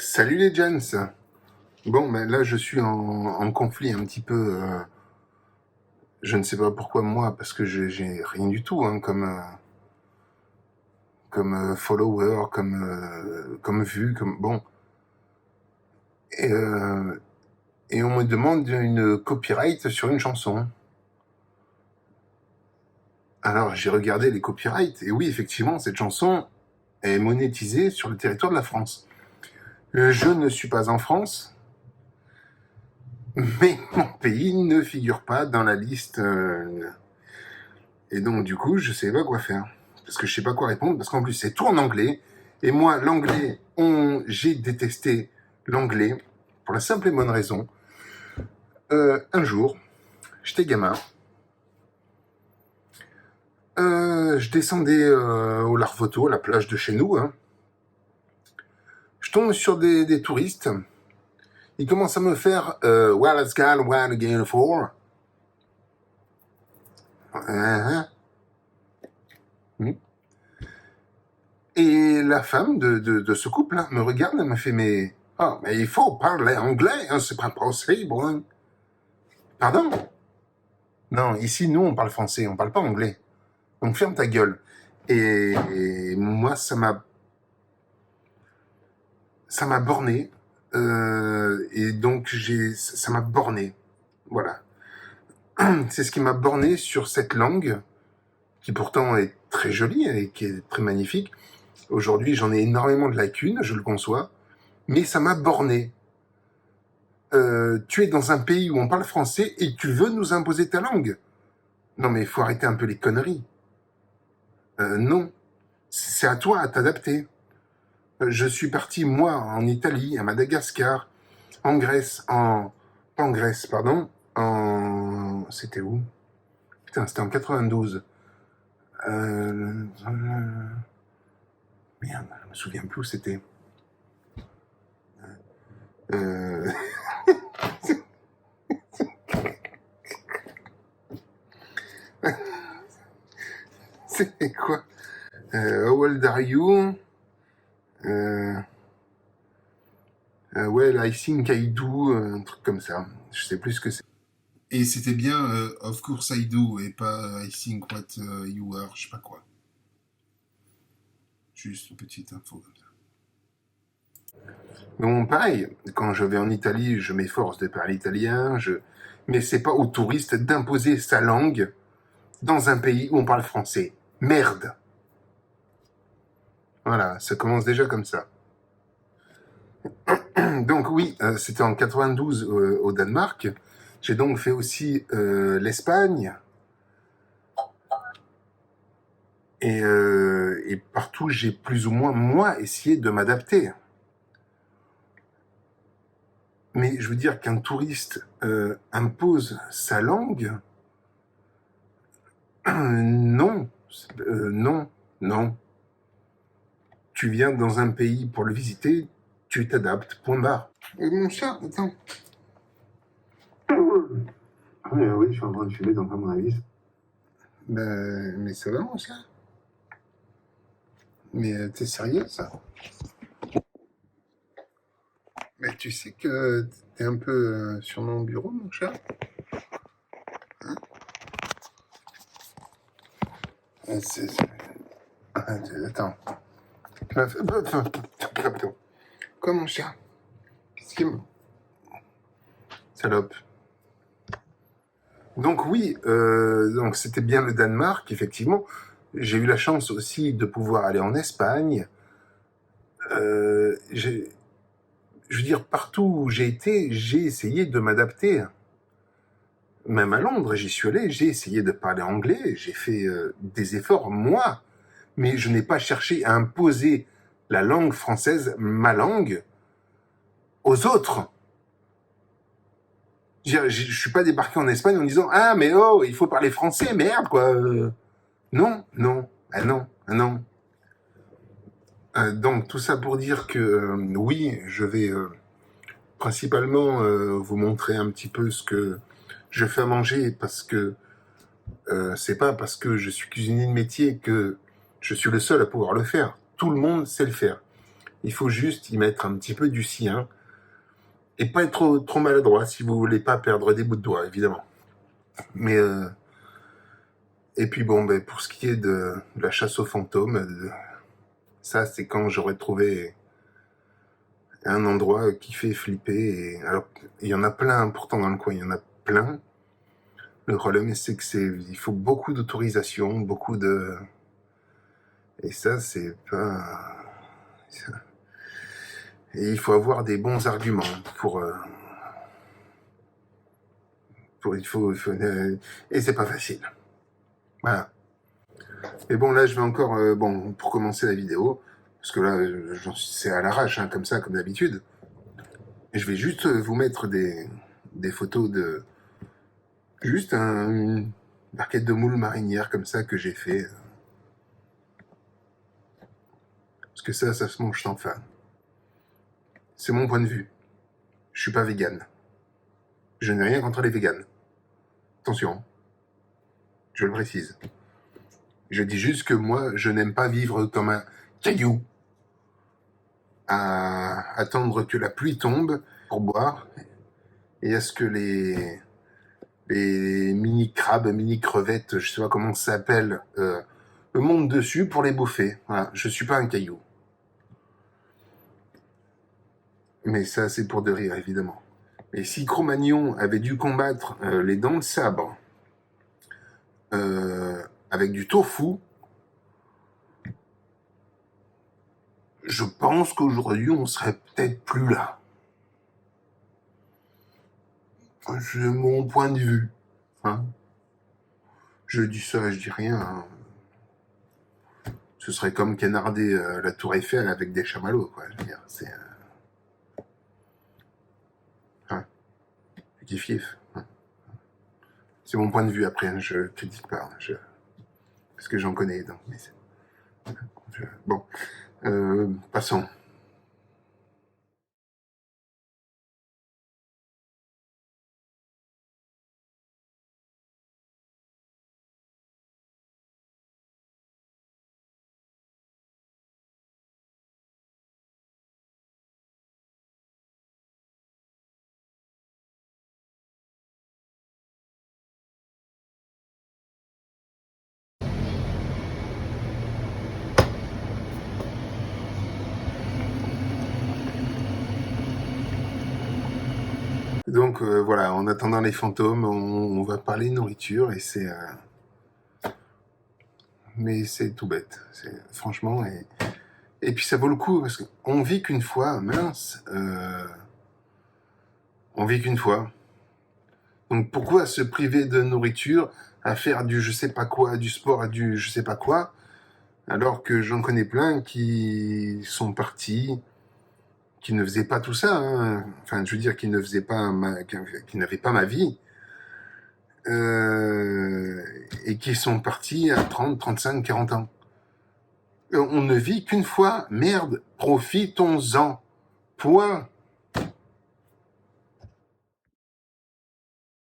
Salut les gens. Bon, ben là je suis en conflit un petit peu. Je ne sais pas pourquoi moi, parce que j'ai rien du tout hein, comme follower, comme vue, comme bon. Et, euh, et on me demande une copyright sur une chanson. Alors j'ai regardé les copyrights et oui effectivement cette chanson est monétisée sur le territoire de la France. Je ne suis pas en France, mais mon pays ne figure pas dans la liste. Et donc, du coup, je sais pas quoi faire. Parce que je sais pas quoi répondre, parce qu'en plus, c'est tout en anglais. Et moi, l'anglais, j'ai détesté l'anglais pour la simple et bonne raison. Un jour, j'étais gamin. Je descendais au Larvoto, la plage de chez nous. Hein. Je tombe sur des touristes. Ils commencent à me faire Well, let's go, one again for. Hmm. Et la femme de ce couple-là me regarde, elle me fait mais il faut parler anglais, hein, c'est pas possible. Hein. Pardon? Non, ici, nous, on parle français, on parle pas anglais. Donc ferme ta gueule. Et moi, ça m'a borné. Et donc, ça m'a borné. Voilà. C'est ce qui m'a borné sur cette langue, qui pourtant est très jolie et qui est très magnifique. Aujourd'hui, j'en ai énormément de lacunes, je le conçois. Mais ça m'a borné. Tu es dans un pays où on parle français et tu veux nous imposer ta langue. Non mais il faut arrêter un peu les conneries. Non, c'est à toi à t'adapter. Je suis parti, moi, en Italie, à Madagascar, en Grèce, pas en Grèce, pardon, C'était où? Putain, c'était en 92. Merde, je me souviens plus où c'était. Euh... C'était quoi? How old are you? Well, I think I do, un truc comme ça. Je sais plus ce que c'est. Et c'était bien Of course I do et pas I think what you are, je sais pas quoi. Juste une petite info comme ça. Bon, pareil, quand je vais en Italie, je m'efforce de parler italien, mais c'est pas aux touristes d'imposer sa langue dans un pays où on parle français. Merde. Voilà, ça commence déjà comme ça. Donc oui, c'était en 92 au Danemark. J'ai donc fait aussi l'Espagne. Et partout, j'ai plus ou moins, moi, essayé de m'adapter. Mais je veux dire qu'un touriste impose sa langue, non, non, non. Tu viens dans un pays pour le visiter, tu t'adaptes, point barre. Et mon chat, attends. Oui, je suis en train de fumer, donc à mon avis. Mais ça va, mon chat? Mais t'es sérieux, ça? Mais tu sais que t'es un peu sur mon bureau, mon chat? Hein? Attends. Quoi, mon chat? Qu'est-ce qui me... Salope. Donc oui, donc c'était bien le Danemark, effectivement. J'ai eu la chance aussi de pouvoir aller en Espagne. Je veux dire, partout où j'ai été, j'ai essayé de m'adapter. Même à Londres, j'y suis allé, j'ai essayé de parler anglais, j'ai fait des efforts, moi, mais je n'ai pas cherché à imposer la langue française, ma langue, aux autres. Je suis pas débarqué en Espagne en disant ah mais oh il faut parler français merde quoi. Non non non non. Donc tout ça pour dire que oui je vais principalement vous montrer un petit peu ce que je fais à manger parce que c'est pas parce que je suis cuisinier de métier que je suis le seul à pouvoir le faire. Tout le monde sait le faire. Il faut juste y mettre un petit peu du sien et pas être trop maladroit si vous voulez pas perdre des bouts de doigts, évidemment. Mais et puis bon, ben, pour ce qui est de la chasse aux fantômes, ça c'est quand j'aurais trouvé un endroit qui fait flipper. Et alors, il y en a plein pourtant dans le coin, il y en a plein. Le problème, c'est que il faut beaucoup d'autorisation, beaucoup de... Et ça, c'est pas... Et il faut avoir des bons arguments et c'est pas facile. Voilà. Mais bon, là, je vais encore, bon, pour commencer la vidéo, parce que là, c'est à l'arrache, hein, comme ça, comme d'habitude. Je vais juste vous mettre des photos de juste une barquette de moules marinières comme ça que j'ai fait. Parce que ça se mange sans fin. C'est mon point de vue. Je suis pas vegan. Je n'ai rien contre les véganes. Attention, je le précise. Je dis juste que moi, je n'aime pas vivre comme un caillou à attendre que la pluie tombe pour boire et à ce que les mini-crabes, mini-crevettes, je sais pas comment ça s'appelle, me montent dessus pour les bouffer. Voilà, je suis pas un caillou. Mais ça, c'est pour de rire, évidemment. Et si Cro-Magnon avait dû combattre les dents de sabre avec du tofu, je pense qu'aujourd'hui, on serait peut-être plus là. C'est mon point de vue. Hein. Je dis ça, je dis rien. Hein. Ce serait comme canarder la tour Eiffel avec des chamallows, quoi. Je veux dire, c'est... kiff. Hein. C'est mon point de vue, après, hein, je critique pas. Hein, parce que j'en connais, donc... Mais bon, passons. Donc voilà, en attendant les fantômes, on va parler nourriture et c'est... mais c'est tout bête, franchement. Et puis ça vaut le coup parce qu'on vit qu'une fois, mince. On vit qu'une fois. Donc pourquoi se priver de nourriture à faire du je sais pas quoi, du sport à du je sais pas quoi, alors que j'en connais plein qui sont partis, qui ne faisaient pas tout ça, hein. Enfin je veux dire qui ne faisaient pas qui n'avaient pas ma vie, et qui sont partis à 30, 35, 40 ans. On ne vit qu'une fois, merde, profitons-en. Point.